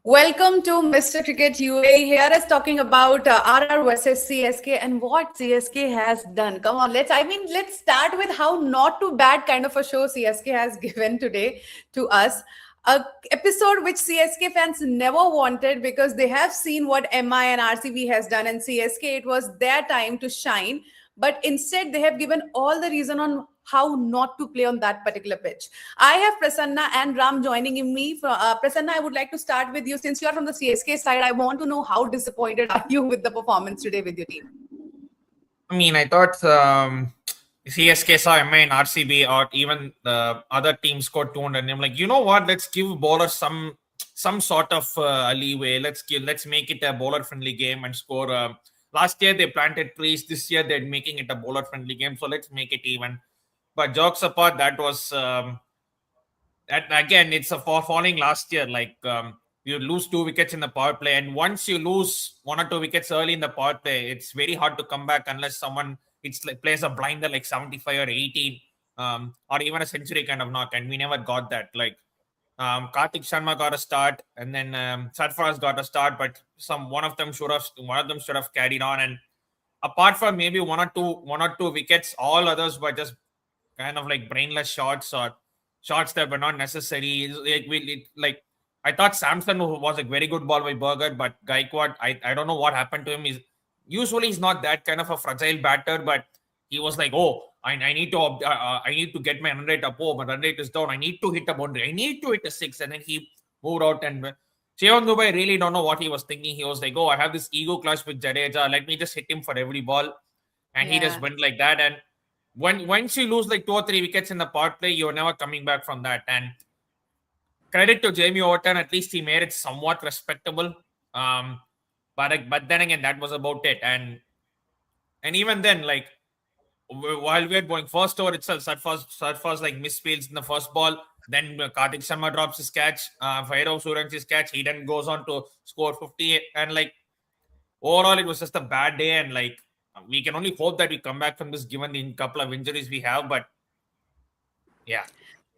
Welcome to Mr. Cricket UAE. Here is talking about RR versus CSK and what CSK has done. Come on, let's start with how not too bad kind of a show CSK has given today to us. A episode which CSK fans never wanted because they have seen what MI and RCB has done, and CSK, it was their time to shine. But instead, they have given all the reason on how not to play on that particular pitch. I have Prasanna and Ram joining in me. Prasanna, I would like to start with you. Since you are from the CSK side, I want to know how disappointed are you with the performance today with your team? I thought CSK saw MI and RCB or even the other teams scored 200. And I'm like, you know what? Let's give bowlers some sort of leeway. Let's make it a bowler friendly game and score. Last year they planted trees. This year they're making it a bowler friendly game. So let's make it even. But jokes apart, that was and again, it's a falling last year. You lose 2 wickets in the power play, and once you lose 1 or 2 wickets early in the power play, it's very hard to come back unless someone plays a blinder like 75 or 18, or even a century kind of knock. And we never got that. Karthik Sharma got a start, and then Sarfaraz got a start, but one of them should have carried on. And apart from maybe one or two wickets, all others were just kind of like brainless shots or shots that were not necessary. I thought Samson was a very good ball by Berger, but Gaikwad, I don't know what happened to him. He's not that kind of a fragile batter, but he was like, oh, I need to get my run rate up. Oh, my run rate is down. I need to hit a boundary. I need to hit a six, and then he moved out. And Shivam Dubai really don't know what he was thinking. He was like, oh, I have this ego clash with Jadeja. Let me just hit him for every ball, and he just went like that. And once you lose like 2 or 3 wickets in the power play, you're never coming back from that. And credit to Jamie Overton, at least he made it somewhat respectable. But then again, that was about it. And even then, like while we were going first over itself, Sarfaz like misfields in the first ball. Then Karthik Sharma drops his catch. Fairov Suryan's catch. He then goes on to score 50. And like overall, it was just a bad day. And like we can only hope that we come back from this given the couple of injuries we have. But yeah.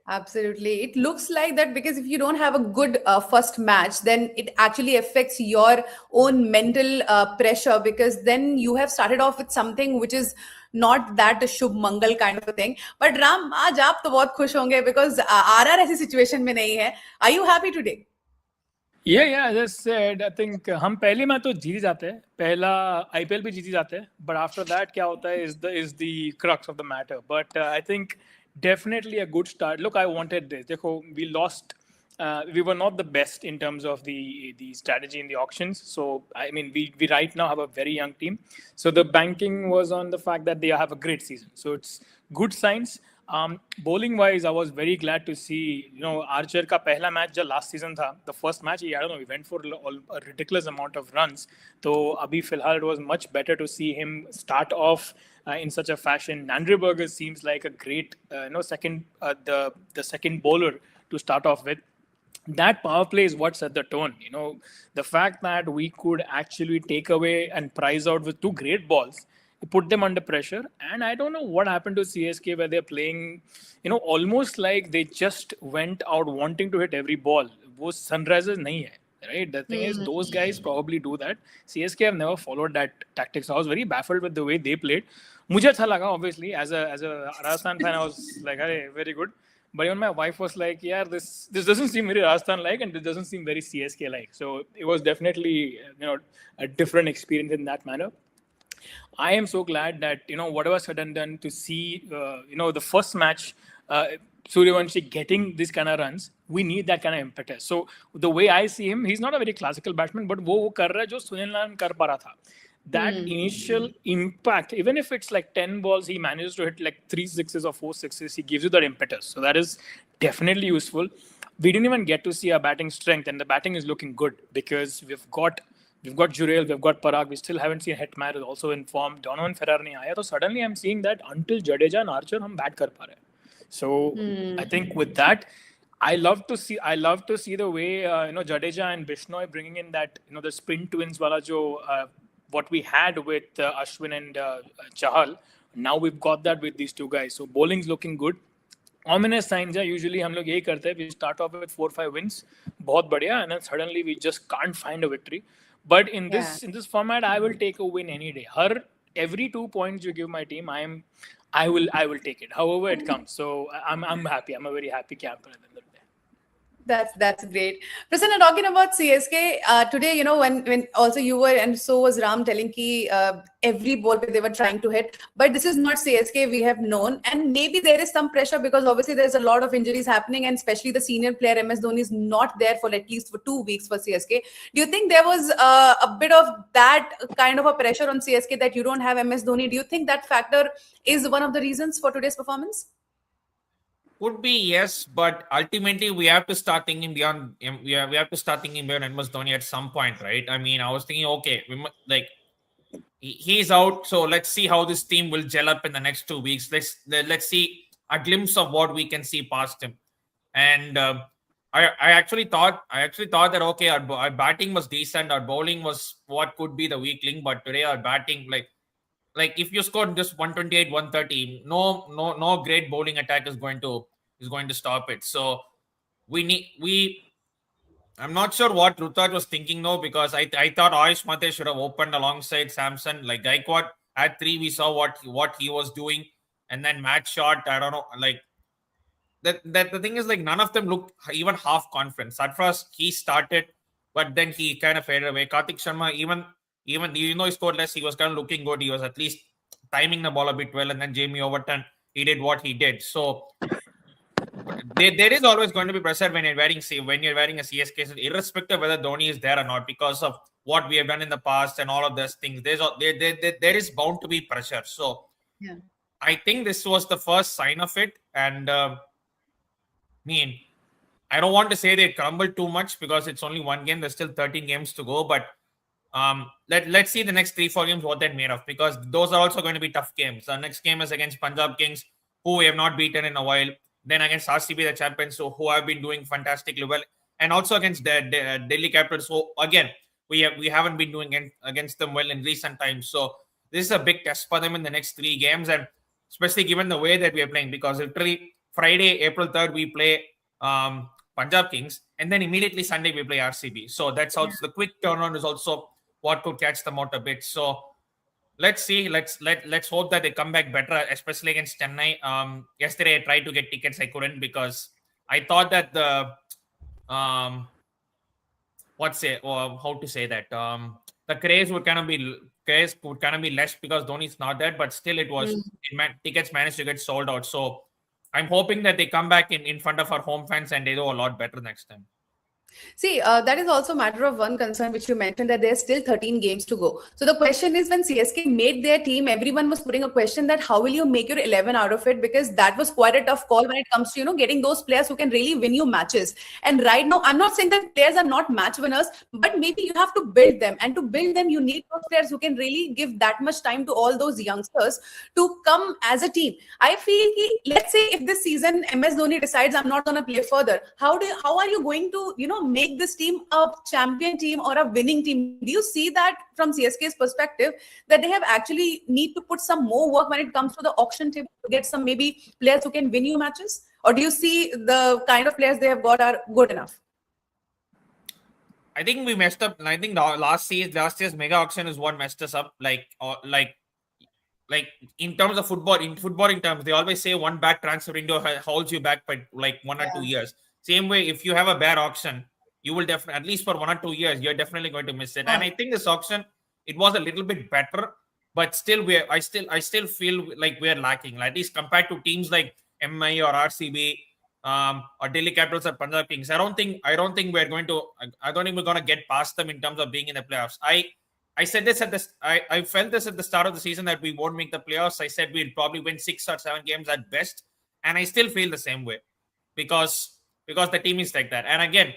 Absolutely. It looks like that because if you don't have a good first match, then it actually affects your own mental pressure, because then you have started off with something which is not that Shubh Mangal kind of a thing. But Ram, आज आप तो बहुत खुश होंगे because RR ऐसी situation में नहीं है. Are you happy today? Yeah, as I said, I think हम पहली मैच तो जीत जाते हैं, पहला IPL भी जीत जाते हैं, but after that क्या होता है is the crux of the matter. But I think definitely a good start. Look, I wanted this. देखो, we lost. We were not the best in terms of the strategy in the auctions. So I mean, we right now have a very young team. So the banking was on the fact that they have a great season. So it's good signs. Bowling wise, I was very glad to see, Archer का पहला match जो last season था, the first match, I don't know, he went for a ridiculous amount of runs. So अभी फिलहाल it was much better to see him start off in such a fashion. Andre Berger seems like a great, second the second bowler to start off with. That power play is what set the tone. The fact that we could actually take away and prize out with two great balls, put them under pressure. And I don't know what happened to CSK where they're playing, almost like they just went out wanting to hit every ball. वो sunrises नहीं है, right? The thing is, those guys probably do that. CSK have never followed that tactics. I was very baffled with the way they played. मुझे अच्छा लगा, obviously, as a Rajasthan fan, I was like, hey, very good. But even my wife was like, yeah, this doesn't seem very Rajasthan-like and this doesn't seem very CSK-like. So it was definitely, a different experience in that manner. I am so glad that, whatever said and done, to see, the first match, Suryavanshi getting this kind of runs, we need that kind of impetus. So the way I see him, he's not a very classical batsman, but वो कर रहा है जो Sunil Narine कर पा रहा था. That initial impact, even if it's like 10 balls, he manages to hit like 3 sixes or 4 sixes. He gives you that impetus. So that is definitely useful. We didn't even get to see our batting strength, and the batting is looking good because we've got Jurel, we've got Parag. We still haven't seen Hetmyer is also in form. Donovan Ferrer nahi aaya. So suddenly I'm seeing that until Jadeja and Archer, hum bat kar pa rahe. So I think with that, I love to see the way Jadeja and Bishnoi bringing in that the spin twins wala jo what we had with Ashwin and Chahal. Now we've got that with these two guys. So bowling's looking good. ominous signs है usually हम लोग यही करते हैं, we start off with 4-5 wins, बहुत बढ़िया, and then suddenly we just can't find a victory. But in Yeah. this format, I will take a win any day. Every 2 points you give my team, I will take it, however it comes. So I'm happy. I'm a very happy camper at the end of the day. That's great. Prasanna, talking about CSK today, you know, when also you were and so was Ram telling ki every ball they were trying to hit, but this is not CSK we have known, and maybe there is some pressure because obviously there's a lot of injuries happening, and especially the senior player MS Dhoni is not there for at least for 2 weeks for CSK. Do you think there was a bit of that kind of a pressure on CSK that you don't have MS Dhoni? Do you think that factor is one of the reasons for today's performance? Would be yes, but ultimately we have to start thinking beyond. We have to start thinking beyond MS Dhoni at some point, right? I mean, I was thinking, okay, like he's out, so let's see how this team will gel up in the next 2 weeks. Let's see a glimpse of what we can see past him. And I actually thought that okay, our batting was decent, our bowling was what could be the weak link, but today our batting like if you score just 128 130, no great bowling attack is going to stop it. So we I'm not sure what Rutraj was thinking though, because I thought Ayush Mate should have opened alongside Samson. Like Gaikwad at 3, we saw what he was doing, and then Matt shot, I don't know, like that the thing is, like, none of them looked even half confident. At first he started, but then he kind of faded away. Karthik Sharma, even he scored less, he was kind of looking good. He was at least timing the ball a bit well, and then Jamie Overton, he did what he did. So there is always going to be pressure when you're wearing a CSK, irrespective of whether Dhoni is there or not, because of what we have done in the past and all of those things. There is bound to be pressure. So Yeah. I think this was the first sign of it, and mean, I don't want to say they crumbled too much because it's only one game. There's still 13 games to go, but let's see the next 3-4 games what they're made of, because those are also going to be tough games. The next game is against Punjab Kings, who we have not beaten in a while. Then against RCB, the champions, who have been doing fantastically well, and also against the Delhi Capitals. So again, we haven't been doing against them well in recent times. So this is a big test for them in the next 3 games, and especially given the way that we are playing, because literally Friday, April 3rd, we play Punjab Kings, and then immediately Sunday we play RCB. So that's also the quick turnaround is also what could catch them out a bit. So let's see. Let's hope that they come back better, especially against Chennai. Yesterday I tried to get tickets, I couldn't, because I thought that the how to say that the craze would kind of be less because Dhoni's not there, but still tickets managed to get sold out. So I'm hoping that they come back in front of our home fans and they do a lot better next time. See, that is also a matter of one concern, which you mentioned, that there's still 13 games to go. So the question is, when CSK made their team, everyone was putting a question that how will you make your 11 out of it? Because that was quite a tough call when it comes to, getting those players who can really win you matches. And right now, I'm not saying that players are not match winners, but maybe you have to build them. And to build them, you need those players who can really give that much time to all those youngsters to come as a team. I feel, let's say if this season MS Dhoni decides I'm not going to play further, how are you going to, make this team a champion team or a winning team? Do you see that from CSK's perspective, that they have actually need to put some more work when it comes to the auction table to get some maybe players who can win you matches? Or do you see the kind of players they have got are good enough? I think we messed up. I think last year's mega auction is what messed us up. Like in terms of football, in terms, they always say one bad transfer window holds you back by like 1 or 2 years. Same way, if you have a bad auction, you will definitely, at least for 1 or 2 years, you're definitely going to miss it. And I think this auction, it was a little bit better, but still, I still feel like we're lacking. Like, at least compared to teams like MI or RCB, or Delhi Capitals or Punjab Kings. I don't think we're going to. I don't think we're going to get past them in terms of being in the playoffs. I said this I felt this at the start of the season that we won't make the playoffs. I said we'd probably win 6 or 7 games at best, and I still feel the same way because the team is like that. And again,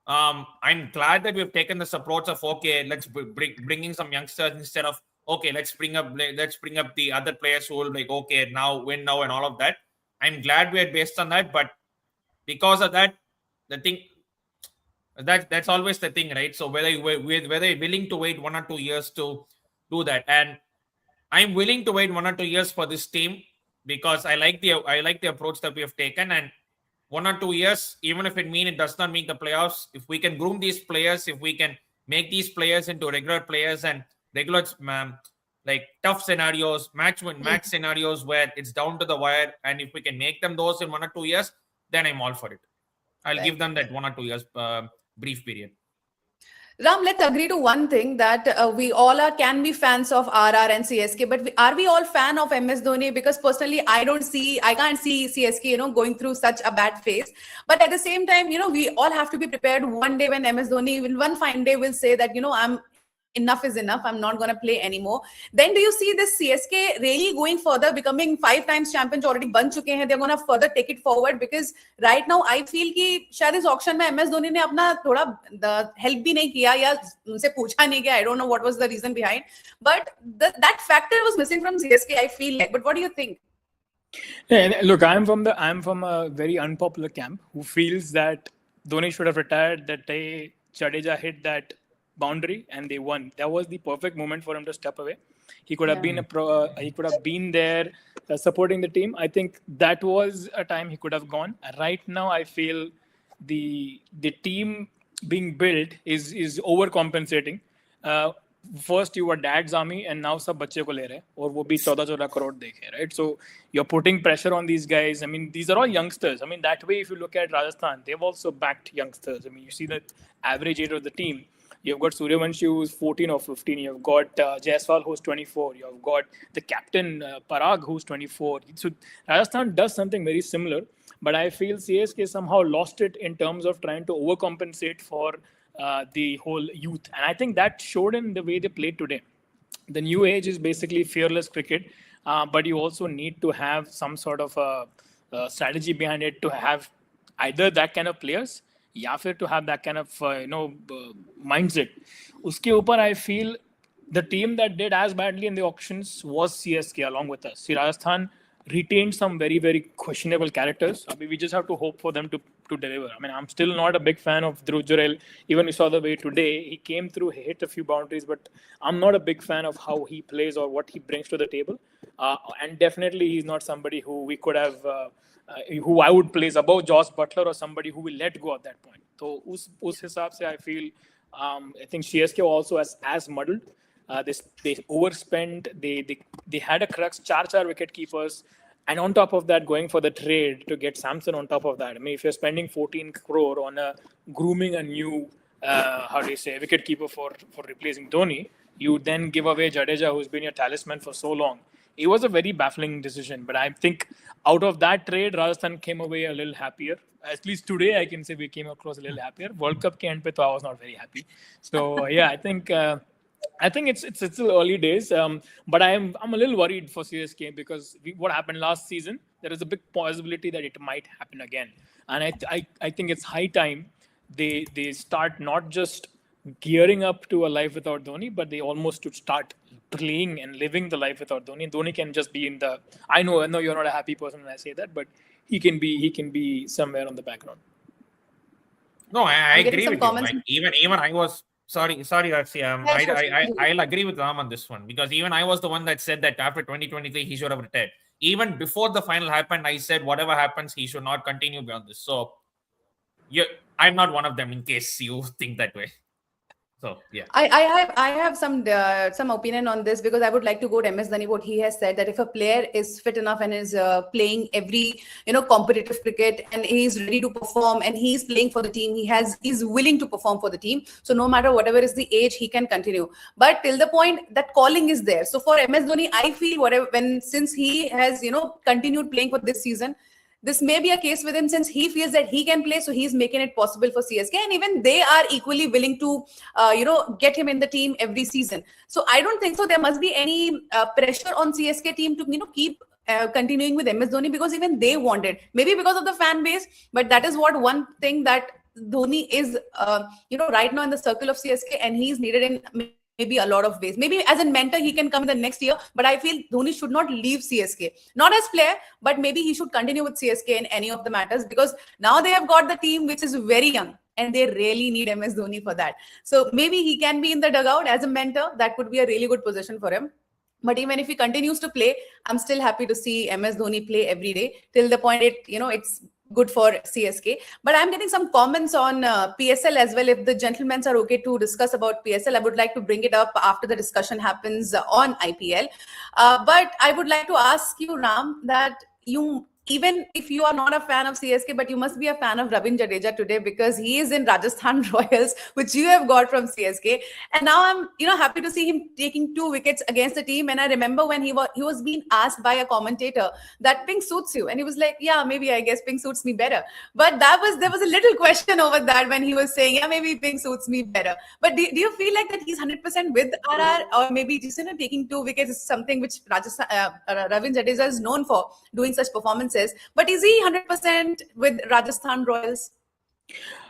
I'm glad that we've taken this approach of okay, let's bringing some youngsters instead of okay, let's bring up the other players who will like okay now win now and all of that. I'm glad we're based on that, but because of that, the thing that's always the thing, right? So whether you're willing to wait 1 or 2 years to do that, and I'm willing to wait 1 or 2 years for this team because I like the approach that we have taken, and 1 or 2 years, even if it does not make the playoffs, if we can groom these players, if we can make these players into regular players and regular like tough scenarios, match scenarios where it's down to the wire, and if we can make them those in 1 or 2 years, then I'm all for it. I'll give them that 1 or 2 years brief period. Ram, let's agree to one thing that we all can be fans of RR and CSK, but are we all fan of MS Dhoni? Because personally, I can't see CSK, going through such a bad phase. But at the same time, we all have to be prepared. One day when MS Dhoni, one fine day, will say that, enough is enough. I'm not going to play anymore. Then do you see this CSK really going further, becoming 5 times champions already bun chuke hain? They're going to further take it forward, because right now I feel कि शायद इस auction में MS Dhoni ने अपना थोड़ा help भी नहीं किया या उनसे पूछा नहीं गया. I don't know what was the reason behind, but that factor was missing from CSK, I feel like. But what do you think? Yeah, look, I'm from a very unpopular camp who feels that Dhoni should have retired that day Jadeja hit that boundary and they won. That was the perfect moment for him to step away. He could have been he could have been there supporting the team. I think that was a time he could have gone. Right now, I feel the team being built is overcompensating. First you were dad's army and now सब बच्चे को ले रहे हैं और वो भी 14 crore देखे, right? So you're putting pressure on these guys. I mean, these are all youngsters. I mean, that way, if you look at Rajasthan, they've also backed youngsters. I mean, you see the average age of the team. You've got Suryavanshi who's 14 or 15. You've got Jaiswal who's 24. You've got the captain Parag who's 24. So Rajasthan does something very similar. But I feel CSK somehow lost it in terms of trying to overcompensate for the whole youth. And I think that showed in the way they played today. The new age is basically fearless cricket, but you also need to have some sort of a strategy behind it to have either that kind of players या फिर to have that kind of mindset. उसके ऊपर I feel the team that did as badly in the auctions was CSK along with us. See, Rajasthan retained some very, very questionable characters. I mean, we just have to hope for them to deliver. I mean, I'm still not a big fan of Dhruv Jurel. Even we saw the way today, he came through, he hit a few boundaries, but I'm not a big fan of how he plays or what he brings to the table. And definitely he's not somebody who we could have, who I would place above Josh Butler or somebody who will let go at that point. So us hisab se I feel, I think CSK also as muddled. They overspent. They had a crux, four wicket keepers, and on top of that, going for the trade to get Samson on top of that. I mean, if you're spending 14 crore on grooming a new, wicket keeper for replacing Dhoni, you then give away Jadeja, who's been your talisman for so long. It was a very baffling decision, but I think out of that trade, Rajasthan came away a little happier. At least today, I can say we came across a little happier. World Cup ke end pe to I was not very happy. So yeah, I think it's still early days, but I'm a little worried for CSK because what happened last season, there is a big possibility that it might happen again, and I think it's high time they start not just gearing up to a life without Dhoni, but they almost should start playing and living the life without Dhoni. Dhoni can just be in the. I know you're not a happy person when I say that, but he can be somewhere on the background. No, I agree with you. Like, even I was. Sorry, Arsi. I'll agree with Ram on this one because even I was the one that said that after 2023 he should have retired. Even before the final happened, I said whatever happens, he should not continue beyond this. So, I'm not one of them. In case you think that way. So yeah, I have some opinion on this because I would like to go to MS Dhoni. What he has said that if a player is fit enough and is playing every competitive cricket and he's ready to perform and he's playing for the team, he's willing to perform for the team. So no matter whatever is the age, he can continue. But till the point that calling is there. So for MS Dhoni, I feel since he has continued playing for this season. This may be a case with him since he feels that he can play, so he's making it possible for CSK, and even they are equally willing to, get him in the team every season. So I don't think so. There must be any pressure on CSK team to keep continuing with MS Dhoni because even they want it. Maybe because of the fan base, but that is one thing that Dhoni is, right now in the circle of CSK, and he's needed in maybe a lot of ways. Maybe as a mentor, he can come in the next year. But I feel Dhoni should not leave CSK. Not as player, but maybe he should continue with CSK in any of the matters because now they have got the team which is very young and they really need MS Dhoni for that. So maybe he can be in the dugout as a mentor. That could be a really good position for him. But even if he continues to play, I'm still happy to see MS Dhoni play every day till the point it's good for CSK. But I'm getting some comments on PSL as well. If the gentlemen are okay to discuss about PSL, I would like to bring it up after the discussion happens on IPL. But I would like to ask you, Ram, that even if you are not a fan of CSK, but you must be a fan of Ravindra Jadeja today because he is in Rajasthan Royals, which you have got from CSK. And now I'm, happy to see him taking 2 wickets against the team. And I remember when he was being asked by a commentator that pink suits you, and he was like, "Yeah, maybe I guess pink suits me better." But there was a little question over that when he was saying, "Yeah, maybe pink suits me better." But do you feel like that he's 100% with RR, or maybe just taking 2 wickets is something which Ravindra Jadeja is known for, doing such performances? But is he 100% with Rajasthan Royals?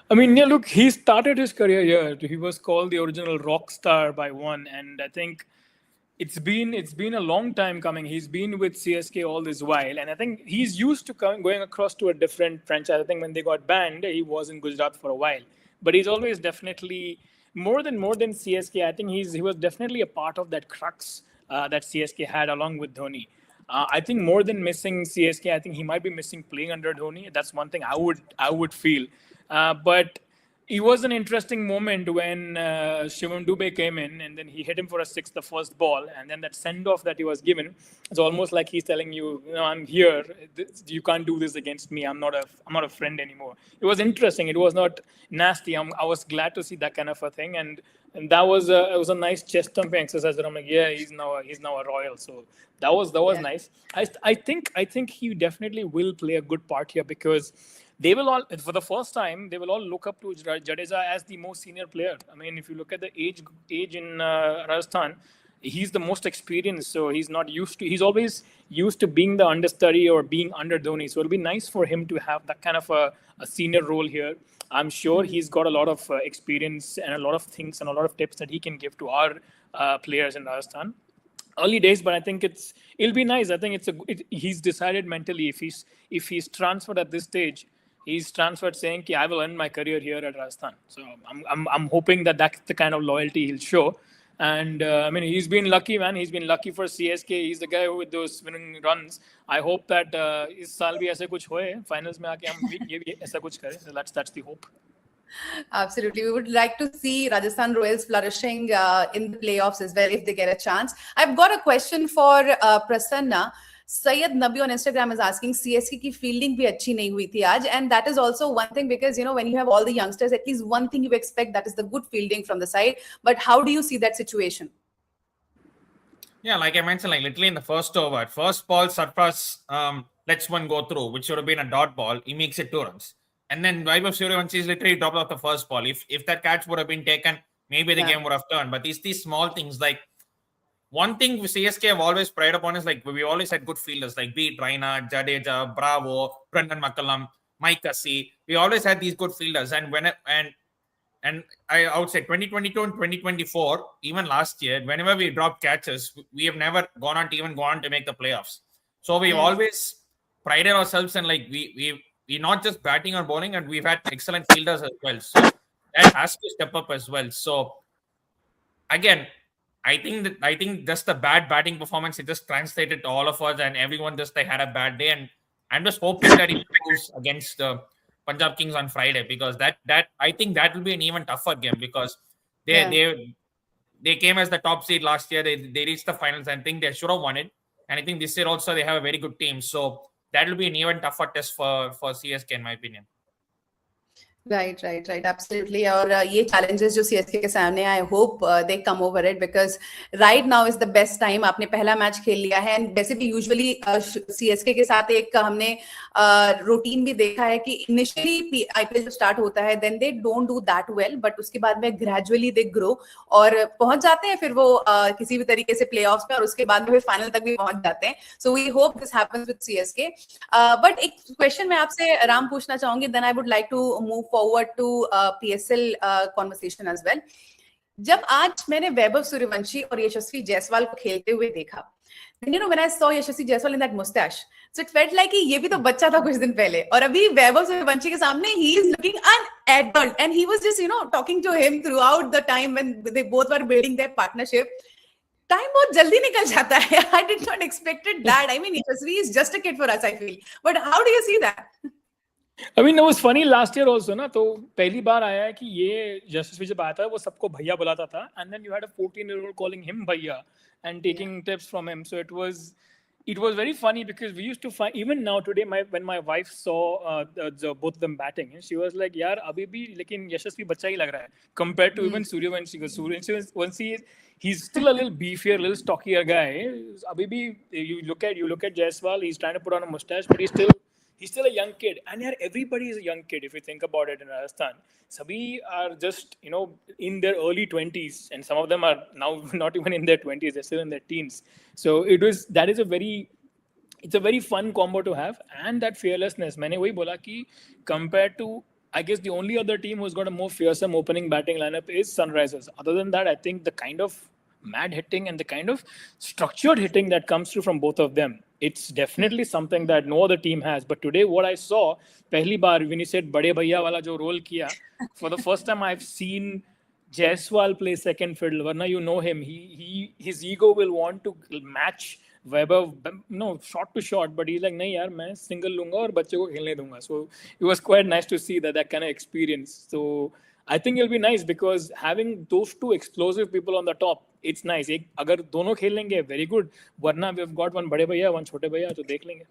I mean, yeah, look, he started his career here. He was called the original rock star by one, and I think it's been a long time coming. He's been with CSK all this while, and I think he's used to going across to a different franchise. I think when they got banned, he was in Gujarat for a while, but he's always definitely more than CSK. I think he was definitely a part of that crux that CSK had along with Dhoni. I think more than missing CSK, I think he might be missing playing under Dhoni. That's one thing I would feel. But it was an interesting moment when Shivam Dubey came in and then he hit him for a six the first ball, and then that send off that he was given, it's almost like he's telling you, I'm here. You can't do this against me. I'm not a friend anymore. It was interesting. It was not nasty. I was glad to see that kind of a thing, and that was a nice chest thumping exercise. That I'm like, yeah, he's now a Royal. So that was nice. I think he definitely will play a good part here because they will all, for the first time, they will all look up to Jadeja as the most senior player. I mean, if you look at the age in Rajasthan, he's the most experienced, so he's always used to being the understudy or being under Dhoni. So it'll be nice for him to have that kind of a senior role here. I'm sure he's got a lot of experience and a lot of things and a lot of tips that he can give to our players in Rajasthan. Early days, but I think it'll be nice. I think he's decided mentally if he's transferred at this stage, he's transferred saying, I will end my career here at Rajasthan. So I'm hoping that that's the kind of loyalty he'll show. And I mean, he's been lucky, man. He's been lucky for CSK. He's the guy with those winning runs. I hope that इस साल भी ऐसे कुछ होए, finals में आके हम ये भी ऐसा कुछ करें. So that's the hope. Absolutely. We would like to see Rajasthan Royals flourishing in the playoffs as well if they get a chance. I've got a question for Prasanna. Syed Nabi on Instagram is asking, CSK की fielding भी अच्छी नहीं हुई थी आज, and that is also one thing because when you have all the youngsters, at least one thing you expect, that is the good fielding from the side. But how do you see that situation? Yeah, like I mentioned, like literally in the first over, first ball, Sarfraz lets one go through, which should have been a dot ball. He makes it 2 runs. And then Vaibhav Suryavanshi is literally dropped off the first ball. If that catch would have been taken, maybe the game would have turned. But these small things, like one thing CSK have always pride upon is like we always had good fielders like Beat, Raina, Jadeja, Bravo, Brendan McCullum, Mike Hussey. We always had these good fielders. And I would say 2022 and 2024, even last year, whenever we dropped catches, we have never gone on to make the playoffs. So we've always prided ourselves in like we're not just batting or bowling, and we've had excellent fielders as well. So that has to step up as well. So again, I think just the bad batting performance, it just translated to all of us, and everyone just had a bad day. And I'm just hoping that he improves against the Punjab Kings on Friday, because that I think that will be an even tougher game because they came as the top seed last year. They reached the finals. I think they should have won it, and I think this year also they have a very good team. So that will be an even tougher test for CSK in my opinion. Right. Absolutely. और ये challenges जो CSK के सामने, I hope they come over it because right now is the best time. आपने पहला match खेल लिया है, and वैसे भी usually CSK के साथ एक हमने routine भी देखा है कि initially IPL जब start होता है, then they don't do that well, but उसके बाद में gradually they grow और पहुंच जाते हैं फिर वो किसी भी तरीके से playoffs में, और उसके बाद में फिर final तक भी पहुंच जाते हैं. So we hope this happens with CSK. But एक question मैं आपसे राम पूछना चाहूंगी, then I would like to move forward to PSL conversation as well. जब आज मैंने वैभव सूर्यवंशी और यशस्वी जायसवाल को खेलते हुए देखा, when I saw Yashasvi Jaiswal in that mustache, so it felt like ये भी तो बच्चा था कुछ दिन पहले, और अभी वैभव सूर्यवंशी के सामने he is looking an adult, and he was just talking to him throughout the time when they both were building their partnership. Time बहुत जल्दी निकल जाता है. I did not expected that. I mean, Yashasvi is just a kid for us, I feel. But how do you see that? I mean, it was funny last year also ना, तो पहली बार आया है कि ये यशस्वी जब आया था वो सबको भैया बुलाता था, and then you had a 14-year-old calling him भैया and taking tips from him. So it was very funny because we used to find, even now today, when my wife saw both of them batting, she was like, यार अभी भी लेकिन यशस्वी बच्चा ही लग रहा है compared to even Suryavanshi. Because Suryavanshi he's still a little beefier, a little stockier guy. अभी भी you look at Jaiswal, he's trying to put on a mustache, but he's still a young kid, and yeah, everybody is a young kid if you think about it in Rajasthan. Sabhi are just in their early 20s, and some of them are now not even in their 20s; they're still in their teens. So it's a very fun combo to have, and that fearlessness. मैंने वही बोला कि compared to, I guess, the only other team who's got a more fearsome opening batting lineup is Sunrisers. Other than that, I think the kind of mad hitting and the kind of structured hitting that comes through from both of them, it's definitely something that no other team has. But today what I saw, pehli baar when you said bade bhaiya wala jo role kiya, for the first time I've seen Jaiswal play second fiddle. Varna, you know him, his ego will want to match Vaibhav, shot to shot, but he's like, nahi yaar, main single lunga aur bacche ko khelne dunga. So it was quite nice to see that kind of experience. So I think it'll be nice because having those two explosive people on the top, it's nice. एक अगर दोनों खेल लेंगे, very good. वरना we've got one बड़े भैया, one छोटे भैया, तो देख लेंगे.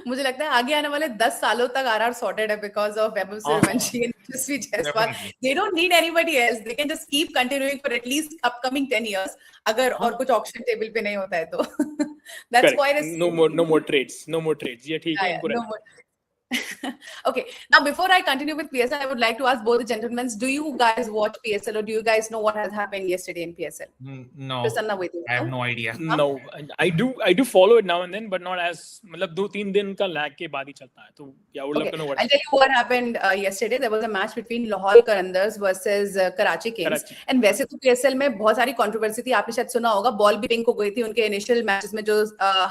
मुझे लगता है आगे आने वाले 10 सालों तक आरआर sorted है because of Vaibhav Suryavanshi and Yashasvi Jaiswal. They don't need anybody else. They can just keep continuing for at least upcoming 10 years. अगर और कुछ auction table पे नहीं होता है तो. That's quite a no more trades. ये ठीक है, no more. Okay, now before I continue with PSL, I would like to ask both the gentlemen, do you guys watch PSL or do you guys know what has happened yesterday in PSL? No, Prasanna with you, I have no idea. No, I do follow it now and then, but not as मतलब 2-3 दिन का lag के बाद ही चलता है. तो yeah, I would love to know what. I'll tell you what happened yesterday. There was a match between Lahore Qalandars versus Karachi Kings. And वैसे तो PSL में बहुत सारी controversy थी. आपने शायद सुना होगा, बॉल भी पिंक हो गई थी उनके initial matches में जो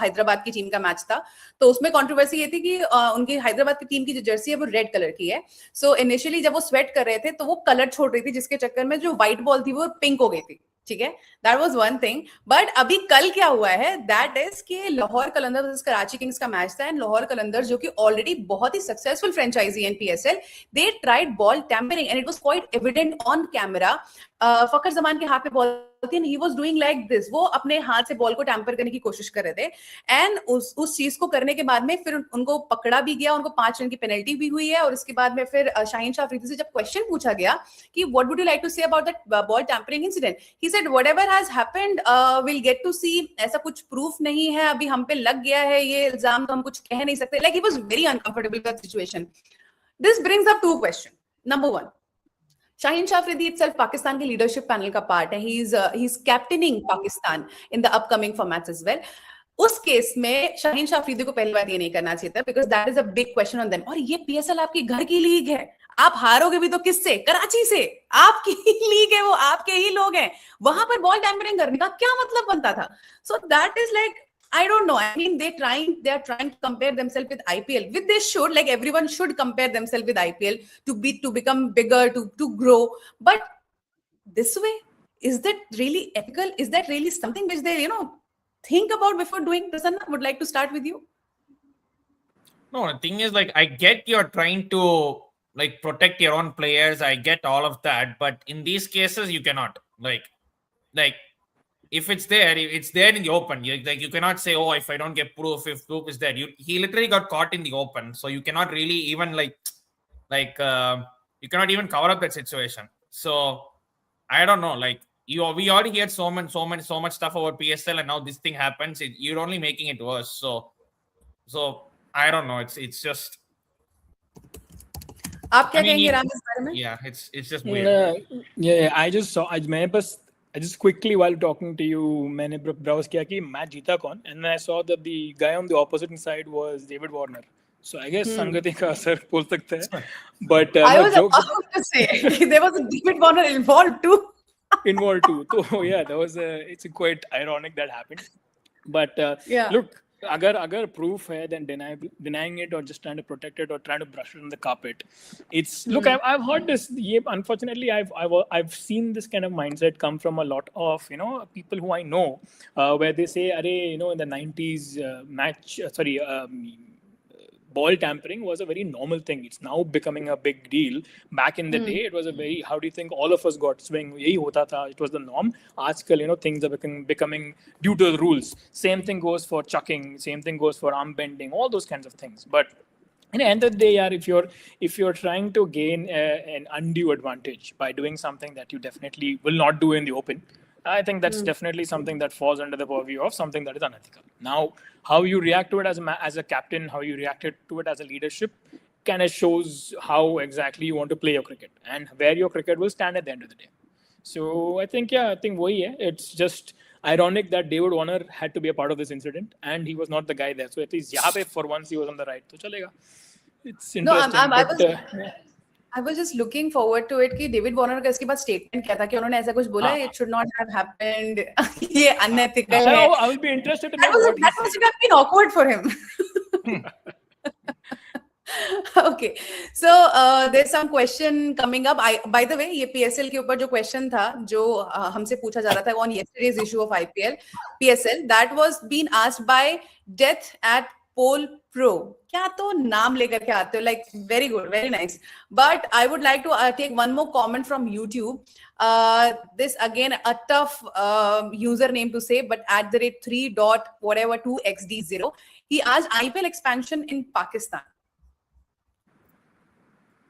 हैदराबाद की टीम का मैच था. तो उसमें controversy ये थी कि उनकी हैदराबाद की टीम की जो जर्सी है वो रेड कलर की है. सो इनिशियली जब वो स्वेट कर रहे थे तो वो कलर छोड़ रही थी, जिसके चक्कर में जो व्हाइट बॉल थी वो पिंक हो गई थी. ठीक है, that was one thing. But अभी कल क्या हुआ है, दैट इज कि लाहौर कलंदर वर्सेस कराची किंग्स का मैच था. एंड लाहौर कलंदर जो कि ऑलरेडी बहुत ही सक्सेसफुल फ्रेंचाइजी है in PSL, they tried ball tampering and it was quite evident on camera. Fakhar Zaman के हाथ पे बॉल थी and he was doing like this. वो अपने हाथ से बॉल को टैम्पर करने की कोशिश कर रहे थे. एंड उस चीज को करने के बाद में फिर उनको पकड़ा भी गया, उनको 5 रन की पेनल्टी भी हुई है. और इसके बाद में फिर शाहीन शाह अफरीदी से जब क्वेश्चन पूछा गया कि what would you like to say about that ball tampering incident, he said whatever has happened will get to see. ऐसा कुछ प्रूफ नहीं है, अभी हम पे लग गया है ये इल्जाम, तो हम कुछ कह नहीं सकते. Like he was very uncomfortable with that situation. This brings up 2 question. Number 1, Shaheen Shah Afridi itself Pakistan के leadership panel का part है. He's captaining Pakistan in the upcoming formats as well. उस केस में शाहीन शाह अफरीदी को पहली बात ये नहीं करना चाहिए था, because that is a big question on them. और ये PSL आपकी घर की लीग है, आप हारोगे भी तो किससे? कराची से. आपकी लीग है वो, आपके ही लोग हैं. वहां पर बॉल टैम्परिंग करने का क्या मतलब बनता था? So that is like, I don't know. I mean, they are trying to compare themselves with IPL, which they should. Like everyone should compare themselves with IPL to become bigger, to grow. But this way, is that really ethical? Is that really something which they think about before doing? Prasanna, would like to start with you. No, the thing is, like, I get you're trying to like protect your own players. I get all of that, but in these cases, you cannot like. If it's there in the open. You cannot say, oh, if I don't get proof, if proof is there. He literally got caught in the open, so you cannot really even you cannot even cover up that situation. So I don't know. Like we already heard so much stuff about PSL, and now this thing happens. You're only making it worse. So I don't know. It's just. आप क्या कहेंगे राम इस बारे में? Yeah, it's just weird. Yeah, I just quickly while talking to you, मैंने browse किया कि match जीता कौन, and then I saw that the guy on the opposite side was David Warner. So I guess संगति का असर बोल सकते हैं. But I was about to say there was a David Warner involved too. So yeah, it's quite ironic that happened. But look, अगर proof है, then denying it or just trying to protect it or trying to brush it on the carpet, it's look. I've heard this. Unfortunately, I've seen this kind of mindset come from a lot of people who I know, where they say, "Arey, in the 90s, ball tampering was a very normal thing. It's now becoming a big deal. Back in the day, it was a very, how do you think all of us got swing? Yahi hota tha. It was the norm. Aajkal, things are becoming due to the rules. Same thing goes for chucking. Same thing goes for arm bending. All those kinds of things. But in the end of the day, yaar, if you're trying to gain an undue advantage by doing something that you definitely will not do in the open, I think that's definitely something that falls under the purview of something that is unethical. Now, how you react to it as a captain, how you reacted to it as a leadership, kind of shows how exactly you want to play your cricket and where your cricket will stand at the end of the day. So I think wahi hai. It's just ironic that David Warner had to be a part of this incident and he was not the guy there. So at least yahan pe for once he was on the right. So chalega. It's interesting. I was just looking forward to it कि David Warner का इसके बाद statement क्या था कि उन्होंने ऐसा कुछ बोला it should not have happened. ये unethical है. I will be interested to know what he said. That must have been awkward for him. Okay, so there's some question coming up. By the way, ये PSL के ऊपर जो question था जो हमसे पूछा जा रहा था on yesterday's issue of PSL, that was being asked by Death at Pole Pro. क्या तो नाम लेकर के आते हो, like very good, very nice. But I would like to take one more comment from YouTube. This again a tough username to say, but at the rate 3.2xd0. He asked IPL expansion in Pakistan.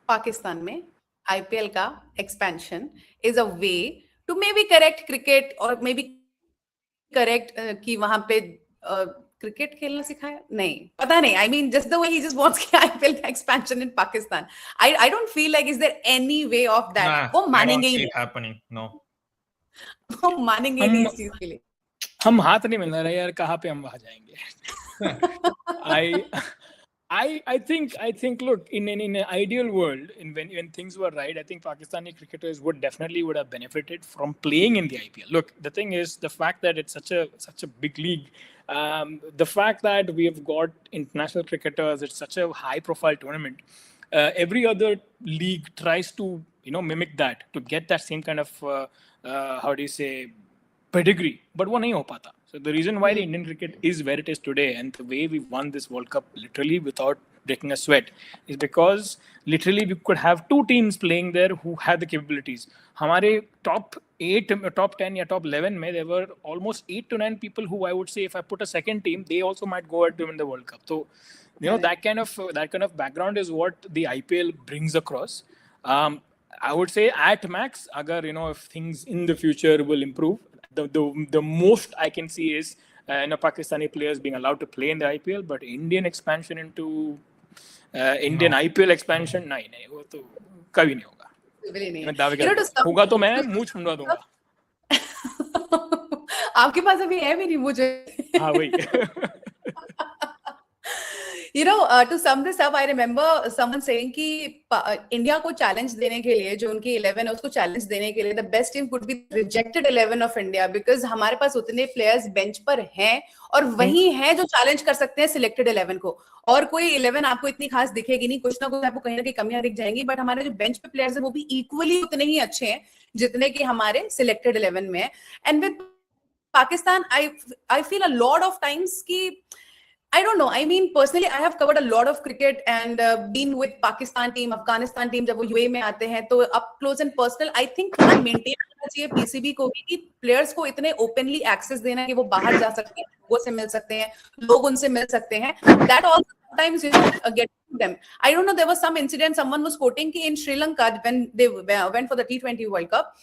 Pakistan में IPL का expansion is a way to maybe correct cricket or maybe correct कि वहां पे cricket खेलना सिखाया नहीं पता नहीं. I mean just the way he just wants कि IPL का expansion in Pakistan. I don't feel like is there any way of that. वो मानेंगे ही happening. No. वो मानेंगे नहीं इस चीज के लिए. हम हाथ नहीं मिल रहे यार, कहाँ पे हम वहां जाएंगे. I think look, in an ideal world, when things were right, I think Pakistani cricketers would have benefited from playing in the IPL. Look, the thing is the fact that it's such a big league, the fact that we have got international cricketers, it's such a high profile tournament. Every other league tries to mimic that to get that same kind of how do you say pedigree, but वो नहीं हो पाता. So the reason why the Indian cricket is where it is today and the way we won this World Cup literally without breaking a sweat is because literally we could have two teams playing there who had the capabilities. हमारे top 8, top 10 या top 11 में there were almost 8 to 9 people who I would say if I put a second team, they also might go ahead to win the World Cup. So that kind of background is what the IPL brings across. I would say at max, agar if things in the future will improve, the most I can see is Pakistani players being allowed to play in the IPL, but Indian expansion into Indian IPL expansion, नहीं वो तो कभी नहीं होगा. मैं दावे करता हूँ होगा तो मैं मुंह छुंडवा दूंगा. आपके पास अभी है भी नहीं मुझे. हाँ वही. To sum this up, I remember someone saying कि इंडिया को चैलेंज देने के लिए जो उनकी 11 है उसको चैलेंज देने के लिए the best team could be rejected 11 of India because हमारे पास उतने प्लेयर्स बेंच पर हैं और वही हैं जो चैलेंज कर सकते हैं सिलेक्टेड 11 को. और कोई 11 आपको इतनी खास दिखेगी नहीं, कुछ ना कुछ आपको कहीं ना कहीं कमियां दिख जाएंगी, बट हमारे जो बेंच पे प्लेयर्स हैं वो भी इक्वली उतने ही अच्छे हैं जितने कि हमारे सिलेक्टेड 11 में है. And with Pakistan I feel a lot of times कि I don't know. I mean, personally, I have covered a lot of cricket and been with Pakistan team, Afghanistan team. जब वो UAE में आते हैं तो up close and personal, I think maintain करना चाहिए PCB को कि players को इतने openly access देना कि वो बाहर जा सकते हैं, लोगों से मिल सकते हैं, लोग उनसे मिल सकते हैं. That also sometimes get to them. I don't know. There was some incident. Someone was quoting कि in Sri Lanka when they went for the T20 World Cup.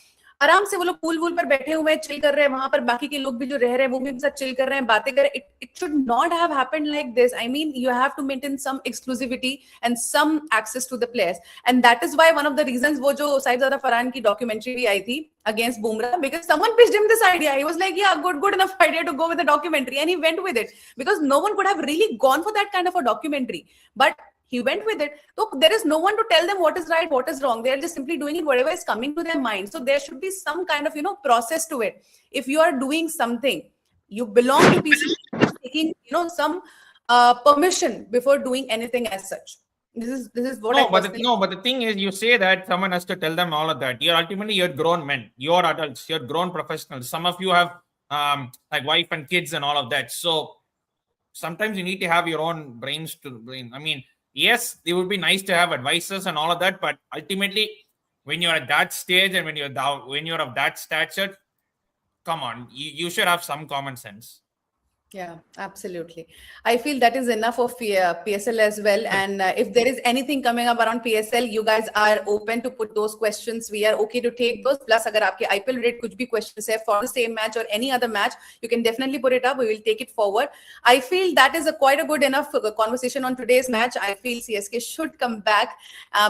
आराम से वो लोग पूल पर बैठे हुए हैं, चिल कर रहे हैं, वहां पर बाकी के लोग भी जो रह रहे हैं वो भी उनके साथ चिल कर रहे हैं, बातें कर रहे हैं. It should not have happened like this. I mean, you have to maintain some exclusivity and some access to the players, and that is why one of the reasons वो जो साहिबजादा फरहान की documentary भी आई थी against Bumrah, because someone pitched him this idea. He was like, yeah, good enough idea to go with the documentary, and he went with it because no one could have really gone for that kind of a documentary, but he went with it. So there is no one to tell them what is right, what is wrong. They are just simply doing it whatever is coming to their mind. So there should be some kind of process to it. If you are doing something, you belong to PCB, taking, some permission before doing anything as such. This is what I personally. But the thing is, you say that someone has to tell them all of that. You're grown men. You're adults. You're grown professionals. Some of you have like wife and kids and all of that. So sometimes you need to have your own brains to brain. I mean, yes, it would be nice to have advisors and all of that, but ultimately, when you're at that stage and when you're of that stature, come on, you should have some common sense. Yeah, absolutely. I feel that is enough of PSL as well. And if there is anything coming up around PSL, you guys are open to put those questions. We are okay to take those. Plus, agar aapke IPL related kuch bhi questions hai for the same match or any other match, you can definitely put it up. We will take it forward. I feel that is quite a good enough conversation on today's match. I feel CSK should come back,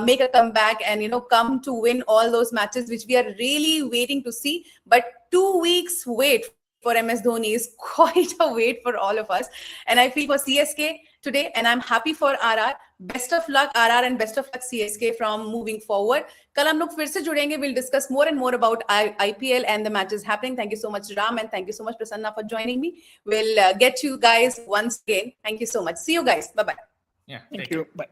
make a comeback, and come to win all those matches which we are really waiting to see. But 2 weeks wait for MS Dhoni is quite a wait for all of us. And I feel for CSK today, and I'm happy for RR. Best of luck, RR, and best of luck, CSK, from moving forward. Kal hum log fir se judenge. We'll discuss more and more about IPL and the matches happening. Thank you so much, Ram, and thank you so much, Prasanna, for joining me. We'll get you guys once again. Thank you so much. See you guys. Bye-bye. Yeah. Thank you. Bye.